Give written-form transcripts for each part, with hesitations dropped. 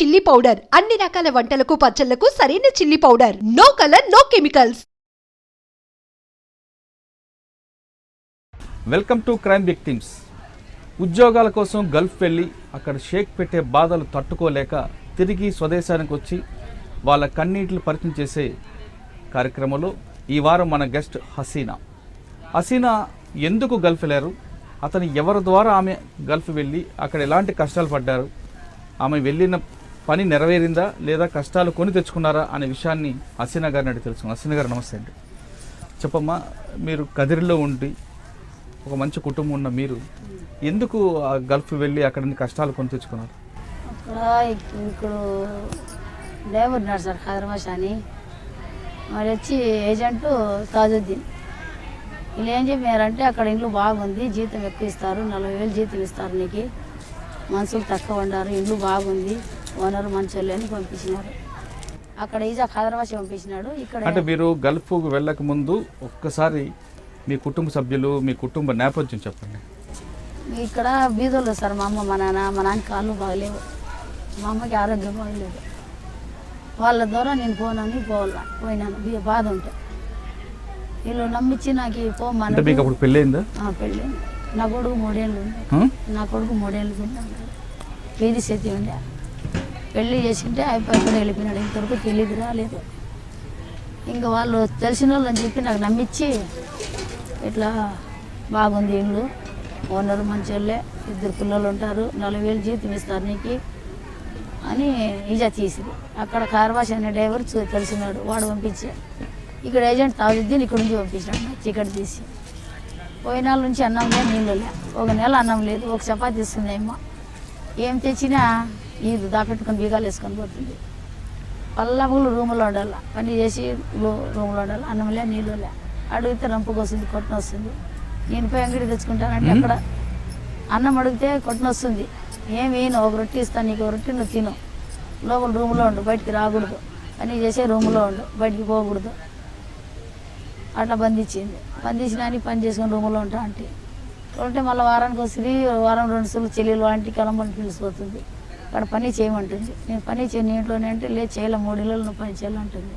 Chilli powder అన్ని రకాల వంటలకు పచ్చళ్లకు సరైన chilli powder. No colour no chemicals. Welcome to crime victims. ఉద్యోగాల కోసం గల్ఫ్ వెళ్ళి అక్కడ షేక్ పెట్టే బాధలు తట్టుకోలేక తిరిగి స్వదేశానికి వచ్చి వాళ్ళ కన్నీటిని పరిచయం చేసే కార్యక్రమంలో ఈ వారం మన గెస్ట్ హసీనా ఎందుకు గల్ఫ్ వెళ్ళారు, అతను ఎవరి ద్వారా ఆమె గల్ఫ్ వెళ్ళి అక్కడ ఎలాంటి కష్టాలు పడ్డారు, ఆమె వెళ్ళిన పని నెరవేరిందా లేదా కష్టాలు కొని తెచ్చుకున్నారా అనే విషయాన్ని హసీనా గారిని అడిగి తెలుసుకున్నాం. హసీనా గారు నమస్తే అండి. చెప్పమ్మా, మీరు కదిరిలో ఉండి ఒక మంచి కుటుంబం ఉన్న మీరు ఎందుకు గల్ఫ్ వెళ్ళి అక్కడ కష్టాలు కొని తెచ్చుకున్నారు? అక్కడ ఇప్పుడు డ్రైవర్ ఉన్నాడు సార్, హైదరాబాద్ అని. మరి వచ్చి ఏజెంట్ తాజుద్దీన్. వీళ్ళు ఏం చెప్పారంటే అక్కడ ఇంట్లో బాగుంది, జీతం ఎక్కువ ఇస్తారు, 40,000 జీతం ఇస్తారు, నీకు మనుషులు తక్కువ ఉండారు, ఇంట్లో బాగుంది, ఓనర్ మంచోళ్ళు అని పంపించినారు. అక్కడ ఈజాక్ హైదరాబాద్ పంపించినాడు. ఇక్కడ అంటే మీరు గల్ఫ్ వెళ్ళక ముందు ఒక్కసారి మీ కుటుంబ సభ్యులు, మీ కుటుంబ నేపథ్యం చెప్పండి. ఇక్కడ బీదోళ్ళు సార్, మా అమ్మ, మా నాన్న. మా నాన్న కాళ్ళు బాగలేవు, మా అమ్మకి ఆరోగ్యం బాగలేదు. వాళ్ళ ద్వారా నేను పోయినాను బాధ ఉంటే. వీళ్ళు నమ్మించి నాకు పోమని. మీకు అప్పుడు పెళ్ళయిందా? పెళ్ళి. నా కొడుకు 3 ఏళ్ళు ఉండే. నా కొడుకు 3 ఏళ్ళు ఉండే, వీధి చేతి ఉండే. పెళ్ళి చేసింటే అయిపోయి వెళ్ళిపోయినాడు. ఇంతవరకు తెలియదు, రాలేదు. ఇంకా వాళ్ళు తెలిసిన వాళ్ళు అని చెప్పి నాకు నమ్మించి ఇట్లా బాగుంది ఇల్లు, ఓనరు మంచోళ్ళే, 2 పిల్లలు ఉంటారు, 40,000 జీతం ఇస్తారు నీకు అని ఈజా తీసింది. అక్కడ కార్వాష్ అనే డ్రైవర్ తెలిసినాడు, వాడు పంపించే. ఇక్కడ ఏజెంట్ తాజుద్దీన్ ఇక్కడ నుంచి పంపించాడు చికెట్ తీసి. పోయినాళ్ళ నుంచి అన్నం లేదు, నీళ్ళు లే. 1 నెల అన్నం లేదు, 1 చపాతీ ఇస్తుంది ఏమో. ఏం తెచ్చినా ఇది దాపెట్టుకొని బీగాలు వేసుకొని పోతుంది. పల్లములు రూములో ఉండాలి, పని చేసి రూములో ఉండాలి, అన్నం లే, నీళ్ళు లే. అడిగితే రంపుకు వస్తుంది, కొట్టన వస్తుంది. నేను పోయి అంగడి తెచ్చుకుంటానంటే అక్కడ అన్నం అడిగితే కొట్టన వస్తుంది. ఏమి 1 రొట్టె ఇస్తాను, నీకు 1 రొట్టె నువ్వు తిను, లోపల రూములో ఉండు, బయటికి రాకూడదు, పని చేసే రూములో ఉండు, బయటికి పోకూడదు. అట్లా బంధించింది. బంధించిన పని చేసుకొని రూములో ఉంటా అంటే ఉంటే మళ్ళీ వారానికి వస్తుంది, వారం 2 సార్లు చెల్లెలు ఆంటీ కలంబని పిలిచిపోతుంది. అక్కడ పని చేయమంటుంది. నేను పని చేయను ఇంట్లోనే అంటే లేదు చేయలే, 3 ఇళ్ళు నువ్వు పని చేయాలంటుంది.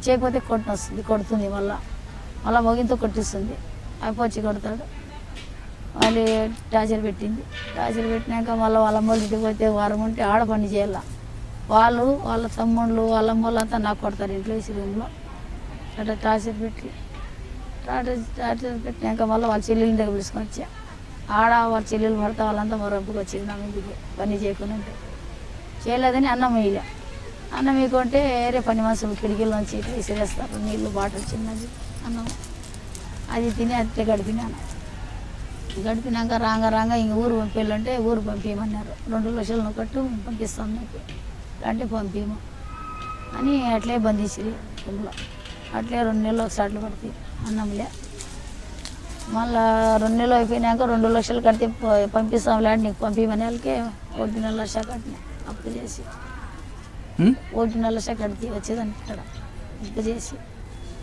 చేయకపోతే కొట్టన వస్తుంది, కొడుతుంది, మళ్ళీ మొగితో కొట్టిస్తుంది. అయిపోయి కొడతాడు. వాళ్ళు టార్చర్ పెట్టింది. టార్చర్ పెట్టినాక మళ్ళీ వాళ్ళ అమ్మోళ్ళ ఇంటికి పోతే వారం ఉంటే ఆడ పని చేయాల. వాళ్ళ తమ్ముళ్ళు, వాళ్ళ అమ్మోళ్ళు అంతా నాకు కొడతారు ఇంట్లో వేసి రూమ్లో. అట్లా టార్చర్ పెట్టినాక మళ్ళీ వాళ్ళ చెల్లెల దగ్గర పిలుచుకొని వచ్చా. ఆడ వాళ్ళ చెల్లెలు పడతా వాళ్ళంతా మరొప్పుకు వచ్చింది నా ఇంటికి పని చేయకుండా. చేయలేదని అన్నం వేయలే. అన్నం వేయకుంటే వేరే పని మనుషులు కిటికీలోంచి ఇట్లా విసిరేస్తారు, నీళ్ళు బాటిల్ చిన్నది అన్నం. అది తిని అట్టే గడిపినాను. గడిపినాక రాగా ఇంక ఊరు పంపించాలంటే ఊరు పంపించమన్నారు. 2 లక్షలు నువ్వు కట్టు పంపిస్తాం నీకు అంటే పంపించము అని అట్లే బంధించి ఊళ్ళో. అట్లే 2 నెలలు ఒకసారి పడుతుంది అన్నంలే. మళ్ళా 2 నెలలు అయిపోయినాక 2 లక్షలు కడితే పంపిస్తాంలే అని నీకు పంపించమని వాళ్ళకి 1.5 లక్ష కట్టినా అప్పు చేసి. 1.5 లక్ష కడితే వచ్చేదాన్ని ఇక్కడ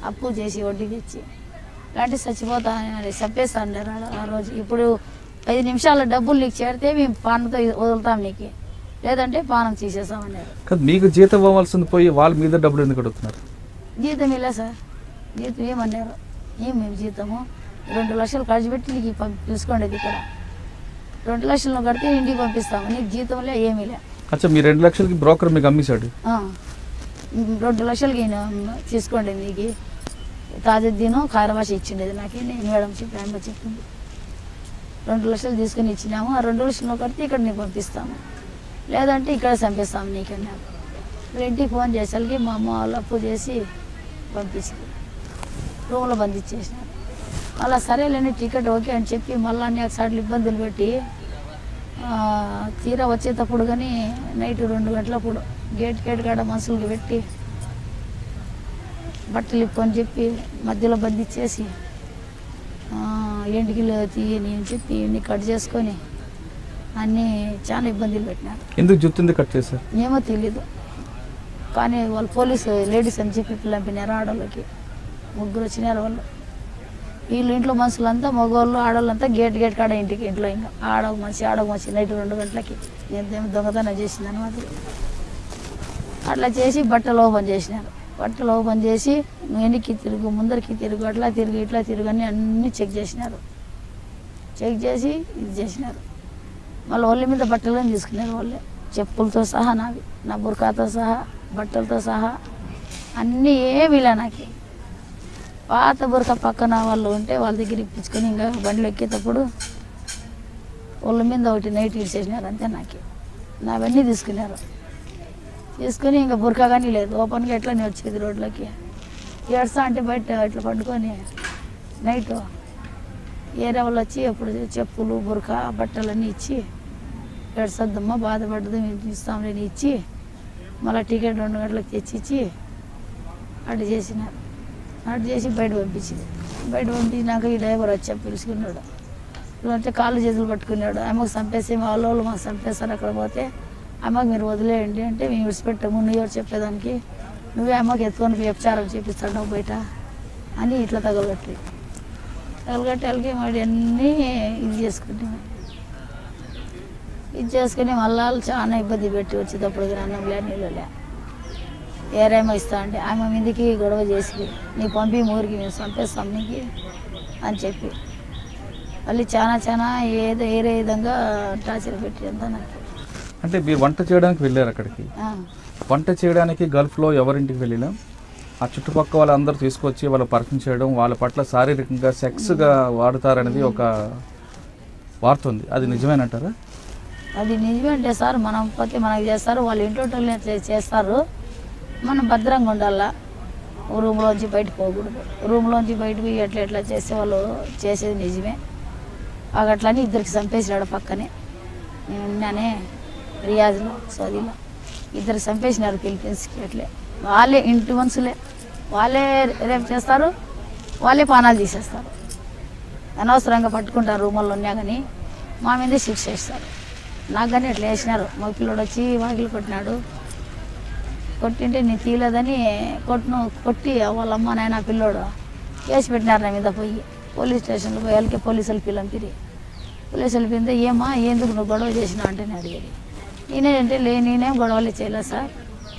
అప్పు చేసి వడ్డీకి ఇచ్చి ఇలాంటి చచ్చిపోతా చంపేస్తాను ఆ రోజు. ఇప్పుడు 5 నిమిషాల డబ్బులు నీకు చేరితే మేము పానంతో వదులుతాం నీకు, లేదంటే పానం తీసేస్తామన్నారు. మీకు జీతం ఇవ్వాల్సింది పోయి వాళ్ళ మీద డబ్బులు ఎందుకు అడుగుతున్నారు? జీతం ఇలా సార్, జీతం ఏమన్నారు, మేము జీతము 2 లక్షలు ఖర్చు పెట్టి నీకు పిలుచుకోండి. ఇక్కడ 2 లక్షలు కడితే ఇంటికి పంపిస్తాము, నీకు జీతంలే ఏమీలే. అచ్చా, మీ 2 లక్షలకి బ్రోకర్ మీకు అమ్మేశాడు? 2 లక్షలకి తీసుకోండి, మీకు తాజుద్దీను ఖైరవాష్ ఇచ్చిండేది నాకు. నేను మేడం చెప్పి ఆయన చెప్పింది 2 లక్షలు తీసుకుని ఇచ్చినాము. ఆ 2 లక్షలు కడితే ఇక్కడ నీకు పంపిస్తాము, లేదంటే ఇక్కడ చంపిస్తాము నీకన్నా. ఇంటికి ఫోన్ చేసేసరికి మా అమ్మ వాళ్ళు అప్పు చేసి పంపించింది, రూమ్లో బంధించేసినారు. అలా సరేలేని టికెట్ ఓకే అని చెప్పి మళ్ళీ అనేక సార్లు ఇబ్బందులు పెట్టి తీరా వచ్చేటప్పుడు కానీ నైట్ 2 గంటలప్పుడు గేట్ కాడ మనుషులకి పెట్టి బట్టలు ఇప్పని చెప్పి మధ్యలో బంధించేసి ఎంటికి తీయని అని చెప్పి ఇన్ని కట్ చేసుకొని అన్నీ చాలా ఇబ్బందులు పెట్టినారు. ఎందుకు జుట్టుంది కట్ చేశారు ఏమో తెలీదు, కానీ వాళ్ళు పోలీసు లేడీస్ అని చెప్పి పంపినారు. ఆడవాళ్ళకి 3 వచ్చినారు వాళ్ళు. వీళ్ళు ఇంట్లో మనుషులంతా మగవాళ్ళు ఆడవాళ్ళంతా గేట్ కాడ ఇంట్లో ఇంకా ఆడవ మనిషి నైట్ 2 గంటలకి నేను దొంగతనం చేసింది అనమాట. అట్లా చేసి బట్టలు ఓపెన్ చేసినారు. బట్టలు ఓపెన్ చేసి నువ్వు వెనక్కి తిరుగు, ముందరికి తిరుగు, అట్లా తిరుగు, ఇట్లా తిరుగు అని అన్నీ చెక్ చేసినారు. చెక్ చేసి ఇది చేసినారు. మళ్ళీ ఒళ్ళ మీద బట్టలు తీసుకున్నారు వాళ్ళే, చెప్పులతో సహా నావి, నా బుర్కాతో సహా, బట్టలతో సహా అన్నీ ఏమి ఇలా నాకు. పాత బురక పక్కన వాళ్ళు ఉంటే వాళ్ళ దగ్గర ఇప్పించుకొని ఇంకా బండ్లు ఎక్కేటప్పుడు ఒళ్ళ మీద ఒకటి నైట్ ఇచ్చేసినారు అంతే. నావన్నీ తీసుకున్నారు. తీసుకుని ఇంకా బురకా కానీ లేదు, ఓపెన్గా ఎట్లా వచ్చేది రోడ్లకి. ఏడ్స్తా అంటే బయట ఇట్లా పండుకొని నైట్ ఏరే వాళ్ళు వచ్చి అప్పుడు చెప్పులు, బురకా, బట్టలన్నీ ఇచ్చి ఏడ్సద్దమ్మా బాధపడ్డదు మేము ఇస్తాంలేని ఇచ్చి మళ్ళీ టికెట్ 2 గంటలకు తెచ్చిచ్చి అటు చేసినారు. అటు చేసి బయట పంపించింది. బయట పంపించినాక ఈ డ్రైవర్ వచ్చా పిలుచుకున్నాడు. అంటే కాళ్ళు చేతులు పట్టుకున్నాడు. ఆమెకు చంపేసి మా వాళ్ళు మాకు చంపేస్తారు అక్కడ పోతే, అమ్మకి మీరు వదిలేయండి అంటే మేము విడిచిపెట్టాము, నువ్వు ఎవరు చెప్పేదానికి, నువ్వే అమ్మకి ఎత్తుకొని వ్యభిచారం చేపిస్తాడు బయట అని ఇట్లా తగలగట్టి వాళ్ళకి మరి అన్నీ ఇది చేసుకుంటాము. ఇది చేసుకుని మళ్ళీ చాలా ఇబ్బంది పెట్టి వచ్చేటప్పుడు అన్నంలే నీళ్ళలే ఏరేమో ఇస్తా అంటే ఆమె మీదకి గొడవ చేసి నీ పంపి ఊరికి మేము చంపేస్తాం నీకు అని చెప్పి మళ్ళీ చాలా ఏదో ఏరే విధంగా టార్చర్ పెట్టి అంతా నాకు. అంటే మీరు వంట చేయడానికి వెళ్ళారు అక్కడికి. వంట చేయడానికి గల్ఫ్లో ఎవరింటికి వెళ్ళినా ఆ చుట్టుపక్కల వాళ్ళందరూ తీసుకొచ్చి వాళ్ళు పరిచయం చేయడం, వాళ్ళ పట్ల శారీరకంగా సెక్స్గా వాడుతారనేది ఒక వార్త ఉంది. అది నిజమేనంటారా? అది నిజమే అంటే సార్, మనం పోతే మనకు చేస్తారు, వాళ్ళు ఇంట్లో చేస్తారు. మనం భద్రంగా ఉండాలా, రూమ్లోంచి బయటకు పోకూడదు. రూమ్లోంచి బయటకు ఎట్లా చేస్తే వాళ్ళు చేసేది నిజమే. అట్లని ఇద్దరికి చంపేసినాడు పక్కనే. నేను ఉన్నానే రియాజ్లో సౌదీలో, ఇద్దరు చంపేసినారు ఫిలిపీన్స్కి. అట్లే వాళ్ళే ఇంటి మనుషులే, వాళ్ళే రేపు చేస్తారు, వాళ్ళే పానాలు తీసేస్తారు. అనవసరంగా పట్టుకుంటారు రూముల్లో ఉన్నా కానీ మా మీదే శిక్ష వేస్తారు. నాకు కానీ అట్లా వేసినారు. మా పిల్లడు వచ్చి వాకిలు కొట్టినాడు. కొట్టింటే నేను తీయలేదని కొట్టి వాళ్ళ అమ్మ నాయన పిల్లోడు కేసు పెట్టినారు నా మీద. పోయి పోలీస్ స్టేషన్లో పోయి వాళ్ళకి పోలీసులు పిల్లంపిరి. పోలీసులు పిలితే ఏమా ఎందుకు నువ్వు గొడవ చేసినావు అంటే నేను అడిగేది. నేనేంటే నేనేం గొడవలు చేయలేదు సార్,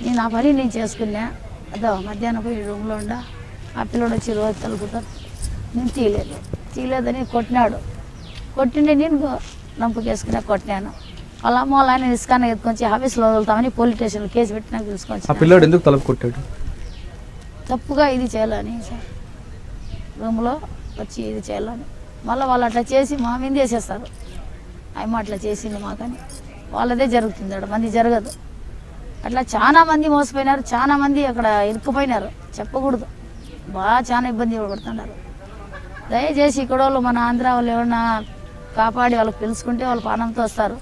నేను ఆ పని నేను చేసుకున్నా. అదో మధ్యాహ్నం పోయి రూమ్లో ఉండా, ఆ పిల్లోడు వచ్చి రోజు తలుపుతారు. నేను తీయలేదని కొట్టినాడు. కొట్టిండే నేను నంపుకేసుకున్నా కొట్టినాను. వాళ్ళ అమ్మ వాళ్ళ ఆయన ఇసుకాన ఎత్తుకొచ్చి ఆఫీస్లో వదులుతామని పోలీస్ స్టేషన్లో కేసు పెట్టినా తీసుకొచ్చి. ఆ పిల్లోడు ఎందుకు తలుపు కొట్టాడు? తప్పుగా ఇది చేయాలని సార్, రూమ్లో వచ్చి ఇది చేయాలని. మళ్ళీ వాళ్ళు అట్లా చేసి మా మీద వేసేస్తారు. అమ్మ అట్లా చేసింది మాకని, వాళ్ళదే జరుగుతుంది, అక్కడ మంది జరగదు. అట్లా చాలా మంది మోసపోయినారు, చాలా మంది అక్కడ ఇరుక్కుపోయినారు. చెప్పకూడదు, బాగా చాలా ఇబ్బంది పడుతున్నారు. దయచేసి ఇక్కడ వాళ్ళు మన ఆంధ్ర వాళ్ళు ఏమన్నా కాపాడి వాళ్ళకి తెలుసుకుంటే వాళ్ళు పానంతో వస్తారు.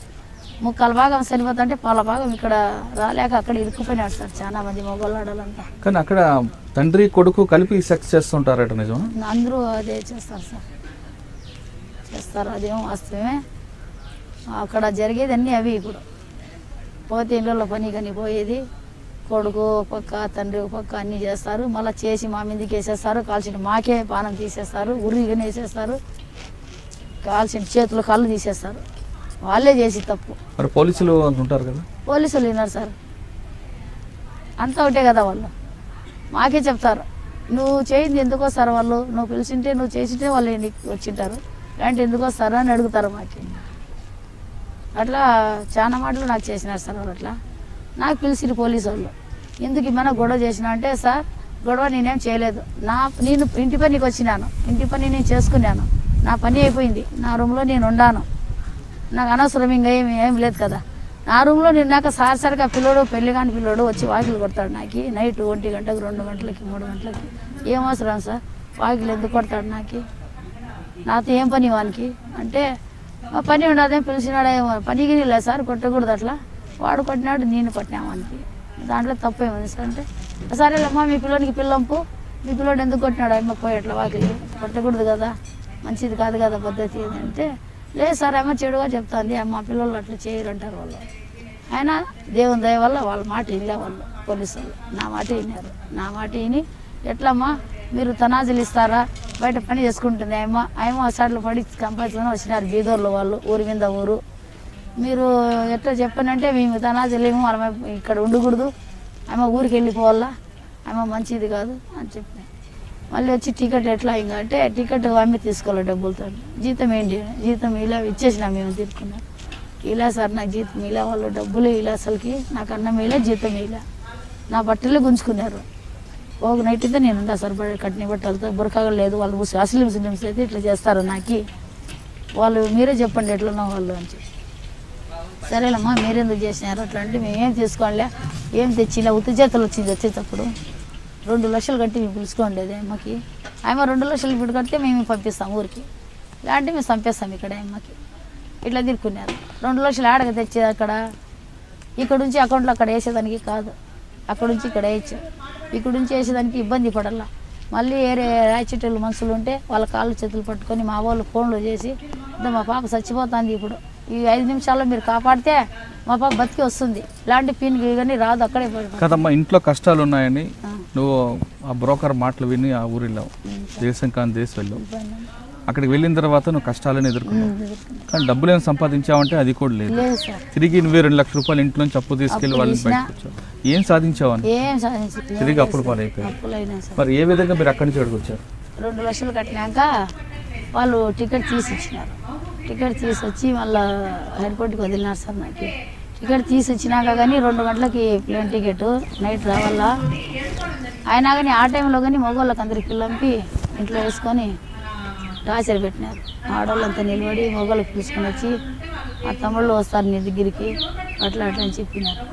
3/4 భాగం చనిపోతుంటే 1/4 భాగం ఇక్కడ రాలేక అక్కడ ఇరుక్కుపోయినాడు సార్ చాలా మంది మొగోళ్ళాడాలంతా. కానీ అక్కడ తండ్రి కొడుకు కలిపి సెక్స్ చేస్తుంటారట, నిజం? అందరూ అదే చేస్తారు సార్, చేస్తారు. అదేమో వాస్తవమే. అక్కడ జరిగేది అన్నీ అవి. ఇప్పుడు పోతే ఇళ్ళల్లో పని కానీ పోయేది, కొడుకు పక్క తండ్రి పక్క అన్నీ చేస్తారు. మళ్ళీ చేసి మా మీదకి వేసేస్తారు. కాల్చిన మాకే పానం తీసేస్తారు, ఉరిగానే వేసేస్తారు. కాల్చిన చేతులు కళ్ళు తీసేస్తారు. వాళ్ళే చేసి తప్పు. మరి పోలీసులు ఉంటారు కదా? పోలీసులు విన్నారు సార్, అంతా ఒకటే కదా. వాళ్ళు మాకే చెప్తారు, నువ్వు చేయింది ఎందుకు వస్తారు వాళ్ళు, నువ్వు పిలిచింటే నువ్వు చేసింటే వాళ్ళు వచ్చింటారు, అంటే ఎందుకు వస్తారు అని అడుగుతారు మాకి. అట్లా చాలా మాటలు నాకు చేసినారు సార్ వాళ్ళు. అట్లా నాకు పిలిచిరు పోలీసు వాళ్ళు, ఎందుకు ఏమైనా గొడవ చేసినా అంటే, సార్ గొడవ నేనేం చేయలేదు, నేను ఇంటి పనికి వచ్చినాను, ఇంటి పని నేను చేసుకున్నాను, నా పని అయిపోయింది, నా రూమ్లో నేను ఉండాను, నాకు అనవసరం ఇంకా ఏం లేదు కదా. నా రూమ్లో నేను నాకు సారిసరిగా పిల్లోడు, పెళ్లి కాని పిల్లోడు వచ్చి వాకిలు కొడతాడు నాకు నైట్ 1 గంటకి 2 గంటలకి 3 గంటలకి. ఏం అవసరం సార్, వాకిలు ఎందుకు కొడతాడు నాకు, నాతో ఏం పని వానికి అంటే, మా పని ఉండదేం పిలిచినాడేమో, పనికి లేదు సార్, కొట్టకూడదు అట్లా, వాడు కొట్టినాడు నేను కొట్టినామానికి, దాంట్లో తప్పేముంది సార్ అంటే, సరేలేమ్మా మీ పిల్లోనికి పిల్లంపు, మీ పిల్లోడు ఎందుకు కొట్టినాడు అమ్మ పోయి అట్లా వాకిలి కొట్టకూడదు కదా, మంచిది కాదు కదా పద్ధతి అంటే, లేదు సార్ అమ్మ చెడుగా చెప్తాంది, మా పిల్లలు అట్లా చేయరంటారు వాళ్ళు. అయినా దేవుని దయ వల్ల వాళ్ళ మాట వినలే వాళ్ళు పోలీసు వాళ్ళు, నా మాట విన్నారు. నా మాట విని ఎట్లమ్మా మీరు తనాజులు ఇస్తారా, బయట పని చేసుకుంటుంది ఆయమ్మ సైడ్లో పడి కంపల్సరీ వచ్చినారు బీదోర్లు వాళ్ళు, ఊరి మీద ఊరు మీరు ఎట్లా చెప్పానంటే మేము తనాజలేము ఆమె ఇక్కడ ఉండకూడదు, ఆమె ఊరికి వెళ్ళిపోవాలా, ఆమె మంచిది కాదు అని చెప్పిన. మళ్ళీ వచ్చి టికెట్ ఎట్లా ఇంకా అంటే టికెట్ ఆమె తీసుకోవాలి డబ్బులతో. జీతం ఏంటి, జీతం ఇలా ఇచ్చేసినా మేము తీసుకున్నాం. ఇలా సార్ నాకు జీతం ఇలా, వాళ్ళు డబ్బులు ఇలా, అసలుకి నాకు అన్నం ఇలా జీతం ఇలా, నా బట్టలు గుంజుకున్నారు. ఒక నైట్ అయితే నేను ఉంటా సార్ కట్టిన బట్టలతో, బురకాగా లేదు. వాళ్ళు అసలు ముస్లిమ్స్ అయితే ఇట్లా చేస్తారు నాకు, వాళ్ళు మీరే చెప్పండి ఎట్లున్నా వాళ్ళు అని చెప్పి. సరేలమ్మా మీరెందుకు చేసినారు అట్లా అంటే మేమేం తీసుకోలే, ఏం తెచ్చి ఇలా ఉత్తి చేతులు వచ్చింది. వచ్చేటప్పుడు 2 లక్షలు కట్టి మేము పిలుచుకోండి అమ్మకి. ఆమె 2 లక్షలు ఇప్పుడు కడితే మేము పంపిస్తాం ఊరికి, లేదంటే మేము చంపేస్తాం ఇక్కడ అమ్మకి. ఇట్లా తిరుక్కున్నారు. 2 లక్షలు ఆడక తెచ్చేది అక్కడ, ఇక్కడ నుంచి అకౌంట్లో అక్కడ వేసేదానికి కాదు, అక్కడ నుంచి ఇక్కడ వేయచ్చు. ఇక్కడ నుంచి వేసేదానికి ఇబ్బంది పడాల. మళ్ళీ వేరే రాయిచెట్టెలు మనుషులు ఉంటే వాళ్ళ కాళ్ళు చేతులు పట్టుకొని మా వాళ్ళు ఫోన్లో చేసి మా పాప చచ్చిపోతుంది, ఇప్పుడు ఈ 5 నిమిషాల్లో మీరు కాపాడితే మా పాప బతికి వస్తుంది, ఇలాంటి పీన్కి కానీ రాదు. అక్కడే కదమ్మా, ఇంట్లో కష్టాలు ఉన్నాయని నువ్వు ఆ బ్రోకర్ మాటలు విని ఆ ఊరిలో దేశం కాని దేశం వెళ్ళావు. అక్కడికి వెళ్ళిన తర్వాత నువ్వు కష్టాలను ఎదుర్కొన్నావు, కానీ డబ్బులు ఏమైనా సంపాదించావంటే అది కూడా లేదు. తిరిగి నువ్వే 2 లక్షల రూపాయలు ఇంట్లో నుంచి అప్పు తీసుకెళ్ళి వాళ్ళని బయటకు వచ్చావు. ఏం సాధించావని? తిరిగి అప్పులు పాలైపోయావు. మరి ఏ విధంగా మీరు అక్కడి నుంచి అక్కడికి వచ్చారు? 2 లక్షలు కట్టినాక వాళ్ళు టికెట్ తీసి ఇచ్చినారు. టికెట్ తీసుకొచ్చి మళ్ళీ ఎయిర్పోర్ట్కి వదిలినారు సార్. నాకు టికెట్ తీసి వచ్చినాక కానీ 2 గంటలకి ప్లేన్ టికెట్ నైట్ రావాలా. అయినా కానీ ఆ టైంలో కానీ మగవాళ్ళకి అందరికి పిల్లంపి ఇంట్లో వేసుకొని టార్చర్ పెట్టినారు. ఆడవాళ్ళంతా నిలబడి మగవాళ్ళకి పిలుచుకొని వచ్చి మా తమ్ముళ్ళు వస్తారు నీ దగ్గరికి అట్లా అట్లా అని చెప్పినారు.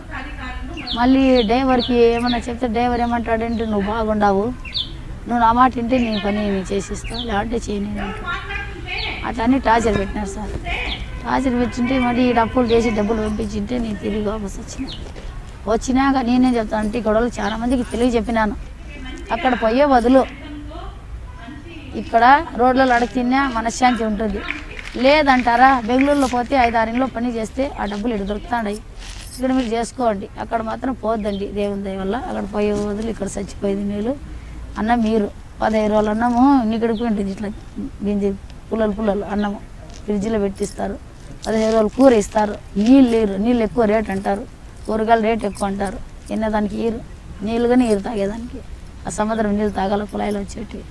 మళ్ళీ డ్రైవర్కి ఏమన్నా చెప్తే డ్రైవర్ ఏమంటాడంటే నువ్వు బాగుండావు, నువ్వు నా మాట వింటే నీ పని నేను చేసిస్తావు, లేదంటే చేయను అట్లా అని టార్చర్ పెట్టినారు సార్. టార్చర్ పెట్టింటే మరి అప్పులు చేసి డబ్బులు పంపించింటే నేను తిరిగి వాపస్ వచ్చినాక నేనేం చెప్తాను అంటే గొడవలు చాలా మందికి తెలియ చెప్పినాను. అక్కడ పోయే బదులు ఇక్కడ రోడ్లలో అడిగి తిన్నా మనశ్శాంతి ఉంటుంది. లేదంటారా బెంగళూరులో పోతే 5-6 ఇంట్లో పని చేస్తే ఆ డబ్బులు ఇక్కడ దొరుకుతాయి, ఇక్కడ మీరు చేసుకోండి, అక్కడ మాత్రం పోద్దండి దేవుని దయ వల్ల. అక్కడ పోయే బదులు ఇక్కడ చచ్చిపోయేది మీరు అన్నం, మీరు 15 రోజులు అన్నము నీకడికి ఉంటుంది, ఇట్లా గింజ పుల్లలు అన్నము ఫ్రిడ్జ్లో పెట్టిస్తారు. 15 రోజులు కూర ఇస్తారు. నీళ్ళు ఎక్కువ రేట్ అంటారు, కూరగాయలు రేట్ ఎక్కువ అంటారు. తినేదానికి నీళ్ళు నీరు తాగేదానికి ఆ సముద్రం నీళ్ళు తాగాల కుళాయిలు వచ్చేటివి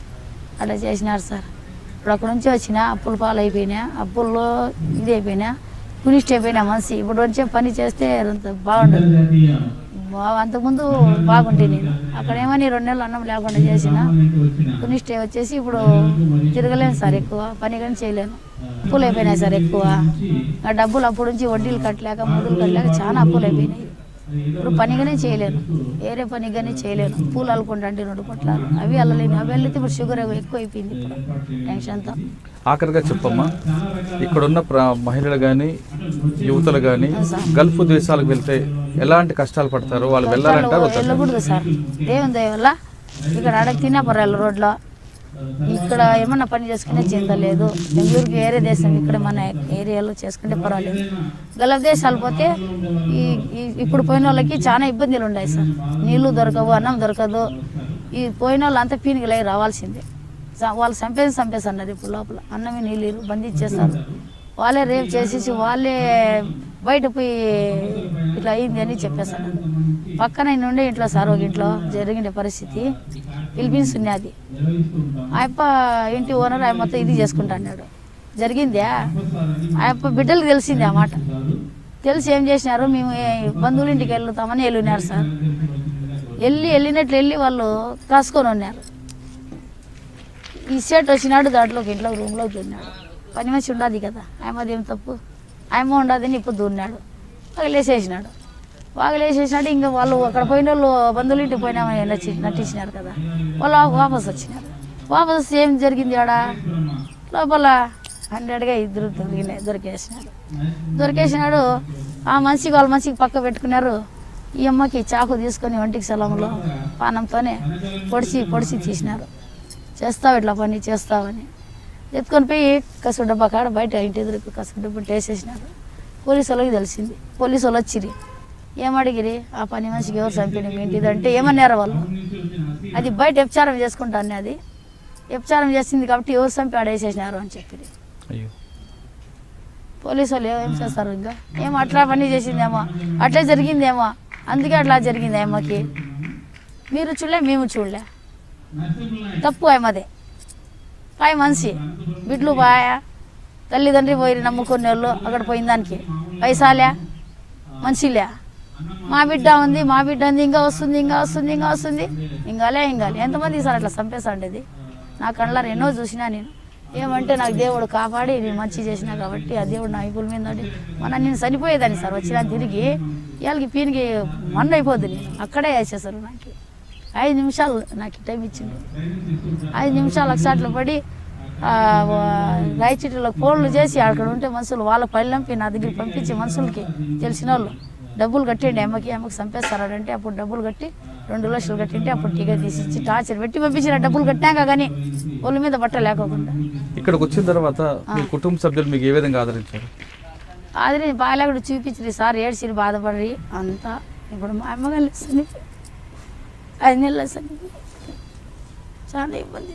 అట్లా చేసినారు సార్. ఇప్పుడు అక్కడ నుంచి వచ్చిన అప్పుల పాలు అయిపోయినా, అప్పుల్లో ఇది అయిపోయినా, కునిష్టి అయిపోయినా మనిషి. ఇప్పుడు వచ్చే పని చేస్తే అంత బాగుండదు. అంతకుముందు బాగుంటే నేను అక్కడ ఏమని 2 నెలలు అన్నం లేకుండా చేసిన కునిష్టి వచ్చేసి ఇప్పుడు తిరగలేను సార్, ఎక్కువ పని కానీ చేయలేను. అప్పులు అయిపోయినాయి సార్ ఎక్కువ. ఆ డబ్బులు అప్పుడు నుంచి వడ్డీలు కట్టలేక మొదలు కట్టలేక చాలా అప్పులు అయిపోయినాయి. ఇప్పుడు పనిగానే చేయలేను, వేరే పని కానీ చేయలేను. పూలు అల్లుకుంటా అంటే 2 పొట్లాలు అవి అల్లలేను. అవి వెళ్తే ఇప్పుడు షుగర్ ఎక్కువ అయిపోయింది, ఇప్పుడు టెన్షన్తో. ఆఖరిగా చెప్పమ్మా, ఇక్కడున్న మహిళలు కానీ యువతలు కానీ గల్ఫ్ దేశాలకు వెళ్తే ఎలాంటి కష్టాలు పడతారు, వాళ్ళు వెళ్ళాలంటారు? వెళ్ళకూడదు సార్, దేవుని దయ వల్ల ఇక్కడ అడగ తిన్నా పర్వాలేదు. రోడ్లో ఇక్కడ ఏమన్నా పని చేసుకునే చింత లేదు. బెంగళూరుకి వేరే దేశం, ఇక్కడ మన ఏరియాలో చేసుకుంటే పర్వాలేదు. గల్ఫ్ దేశాలు పోతే ఇప్పుడు పోయిన వాళ్ళకి చాలా ఇబ్బందులు ఉన్నాయి సార్. నీళ్లు దొరకవు, అన్నం దొరకదు. ఈ పోయిన వాళ్ళు అంతా పీనికలై రావాల్సిందే. వాళ్ళు చంపేసన్నారు ఇప్పుడు లోపల. అన్నమే నీళ్ళు బంధించేస్తారు. వాళ్ళే రేపు చేసేసి వాళ్ళే బయట పోయి ఇట్లా అయింది అని చెప్పేస్తాను. పక్కన నుండి ఇంట్లో సార్ ఒక ఇంట్లో జరిగిన పరిస్థితి ఫిలిపీన్స్ ఉన్నది. ఆయప్ప ఇంటి ఓనర్ ఆయన మొత్తం ఇది చేసుకుంటా అన్నాడు. జరిగిందే ఆయప్ప బిడ్డలకు తెలిసింది ఆ మాట. తెలిసి ఏం చేసినారు, మేము బంధువుల ఇంటికి వెళ్తామని వెళ్ళినారు సార్. వెళ్ళినట్లు వాళ్ళు కాసుకొని ఉన్నారు. ఈ సెట్ వచ్చినాడు, దాంట్లోకి ఇంట్లో రూమ్లోకి దూరినాడు. పని మనిషి ఉండదు కదా, ఆయమది ఏం తప్పు, ఆయమ ఉండదని ఇప్పుడు దూరినాడు. వాగలేసేసినాడు. ఇంకా వాళ్ళు అక్కడ పోయిన వాళ్ళు బంధువుల ఇంటికి పోయినామని నటించినారు కదా, వాళ్ళు వాపస్ వచ్చినారు. వాపస్ ఏం జరిగింది ఆడ లోపల 100గా 2 దొరికేసినాడు. ఆ మనిషికి వాళ్ళ మనిషికి పక్క పెట్టుకున్నారు. ఈ అమ్మకి చాకు తీసుకొని ఒంటికి సలంలో పానంతోనే పొడిచి తీసినారు. చేస్తావు ఇట్లా పని చేస్తావని ఎత్తుకొని పోయి కసుడు డబ్బా కాడ బయట ఇంటి ఎదురుకు కసుడు డబ్బా వేసేసినారు. పోలీసు వాళ్ళకి తెలిసింది. పోలీసు వాళ్ళు వచ్చిరి, ఏమడిగిరి, ఆ పని మనిషికి ఎవరు చంపిన మీ ఇంటిది అంటే ఏమన్నారు వాళ్ళు. అది బయట వ్యభిచారం చేసుకుంటాను, అది వ్యభిచారం చేసింది కాబట్టి ఎవరు చంపి ఆడేసేసినారు అని చెప్పి. పోలీసు వాళ్ళు ఏం చేస్తారు ఇంకా ఏమో అట్లా పని చేసిందేమో అట్లా జరిగిందేమో అందుకే అట్లా జరిగింది అమ్మకి మీరు చూడలే మేము చూడలే తప్పు అమ్మదే పాయ మనిషి బిడ్లు పాయ తల్లిదండ్రి పోయి నమ్ముకునే వాళ్ళు అక్కడ పోయిన దానికి పైసాలే మనిషిలే మా బిడ్డ ఉంది ఇంకా వస్తుంది ఇంకాలే ఎంతమంది సార్ అట్లా చంపేసాండేది నా కళ్ళ ఎన్నో చూసినా నేను ఏమంటే నాకు దేవుడు కాపాడి నేను మంచి చేసినా కాబట్టి ఆ దేవుడు నా ఐపుల మీద నేను చనిపోయేదాన్ని సార్ వచ్చినా తిరిగి ఇవాళకి పీనికి మన్ను అయిపోద్ది నేను అక్కడే వేసేసారు నాకు 5 నిమిషాలు నాకు టైం ఇచ్చింది 5 నిమిషాలు అక్షాట్లో పడి రాయచీటీలో ఫోన్లు చేసి అక్కడ ఉంటే మనుషులు వాళ్ళ పళ్ళంపి నా దగ్గర పంపించి మనుషులకి తెలిసిన వాళ్ళు డబ్బులు కట్టండి అమ్మకి చంపేస్తారంటే అప్పుడు డబ్బులు కట్టి 2 లక్షలు కట్టింటే అప్పుడు టికెట్ తీసి ఇచ్చి టార్చర్ పెట్టి పంపించిన డబ్బులు కట్టాక కానీ వాళ్ళ మీద బట్ట లేకోకుండా. ఇక్కడికి వచ్చిన తర్వాత మీ కుటుంబ సభ్యులు మీకు ఏ విధంగా ఆదరించారు? బాగా చూపించింది సార్, ఏడ్చి బాధపడి అంతా. ఇప్పుడు మా అమ్మగారు చనిపోయి 5 నెలలు చనిపోయి చాలా ఇబ్బంది.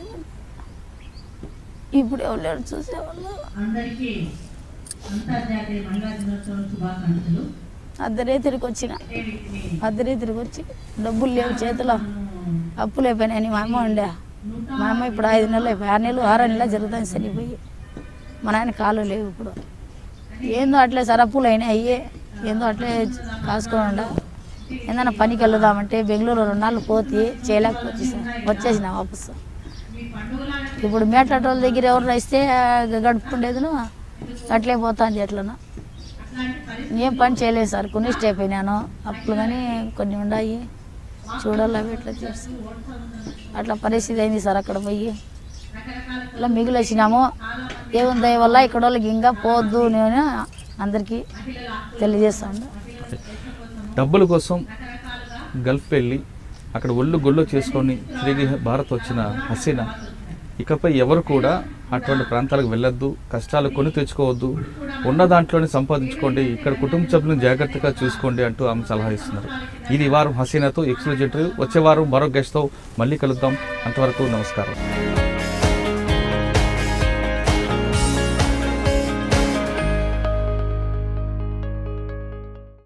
ఇప్పుడు ఎవరు లేరు చూసేవాళ్ళు. అర్ధరేతిరికి వచ్చి డబ్బులు లేవు చేతిలో, అప్పులు అయిపోయినాయని మా అమ్మ ఉండే. మా అమ్మ ఇప్పుడు 5 నెలలు అయిపోయి 6 నెలలు 6 నెలలు జరుగుతుంది చనిపోయి. మా నాయన కాలు లేవు. ఇప్పుడు ఏందో అట్లే సార్ అప్పులు అయినాయి, ఏందో అట్లే కాసుకొని ఉండ. ఏదైనా పనికి వెళ్దామంటే బెంగళూరు 2 నాళ్ళు పోతే చేయలేకపోతే సార్ వచ్చేసిన వాపసు. ఇప్పుడు మేటోళ్ళ దగ్గర ఎవరు ఇస్తే గడుపుకుండేదిను అట్లే పోతాంది. ఎట్లనో ఏం పని చేయలేదు సార్, కొనిష్ట అయిపోయినాను. అప్పులు కానీ కొన్ని ఉన్నాయి, చూడాలి అవి ఎట్లా చేసి అట్లా పరిస్థితి అయింది సార్. అక్కడ పోయి ఇట్లా మిగులు వచ్చినాము. దేవుని దయ వల్ల ఇక్కడ వాళ్ళకి ఇంకా పోవద్దు నేను అందరికీ తెలియజేస్తాను. డబ్బుల కోసం గల్ఫ్ వెళ్ళి అక్కడ ఒళ్ళు గొళ్ళు చేసుకొని తిరిగి భారత్ వచ్చిన హసీనా ఇకపై ఎవరు కూడా అటువంటి ప్రాంతాలకు వెళ్ళొద్దు, కష్టాలు కొని తెచ్చుకోవద్దు, ఉన్న దాంట్లోనే సంపాదించుకోండి, ఇక్కడ కుటుంబ సభ్యులను జాగ్రత్తగా చూసుకోండి అంటూ ఆమె సలహా ఇస్తున్నారు. ఇది ఈ వారం హసీనాతో ఎక్స్క్లూజివ్ ఇంటర్వ్యూ. వచ్చే వారం మరో గెస్ట్తో మళ్ళీ కలుద్దాం. అంతవరకు నమస్కారం.